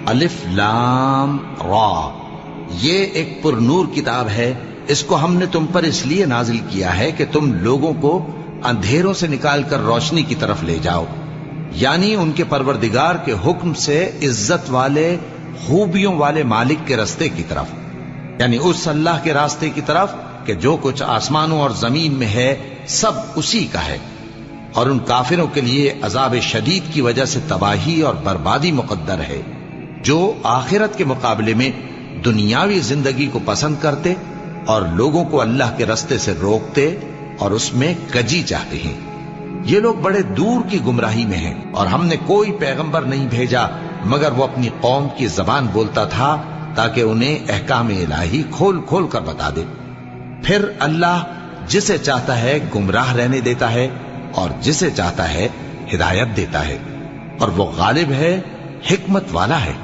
الف لام را، یہ ایک پر نور کتاب ہے، اس کو ہم نے تم پر اس لیے نازل کیا ہے کہ تم لوگوں کو اندھیروں سے نکال کر روشنی کی طرف لے جاؤ، یعنی ان کے پروردگار کے حکم سے عزت والے خوبیوں والے مالک کے راستے کی طرف، یعنی اس اللہ کے راستے کی طرف کہ جو کچھ آسمانوں اور زمین میں ہے سب اسی کا ہے، اور ان کافروں کے لیے عذاب شدید کی وجہ سے تباہی اور بربادی مقدر ہے، جو آخرت کے مقابلے میں دنیاوی زندگی کو پسند کرتے اور لوگوں کو اللہ کے راستے سے روکتے اور اس میں کجی چاہتے ہیں۔ یہ لوگ بڑے دور کی گمراہی میں ہیں، اور ہم نے کوئی پیغمبر نہیں بھیجا مگر وہ اپنی قوم کی زبان بولتا تھا تاکہ انہیں احکام الہی کھول کھول کر بتا دے۔ پھر اللہ جسے چاہتا ہے گمراہ رہنے دیتا ہے اور جسے چاہتا ہے ہدایت دیتا ہے، اور وہ غالب ہے، حکمت والا ہے۔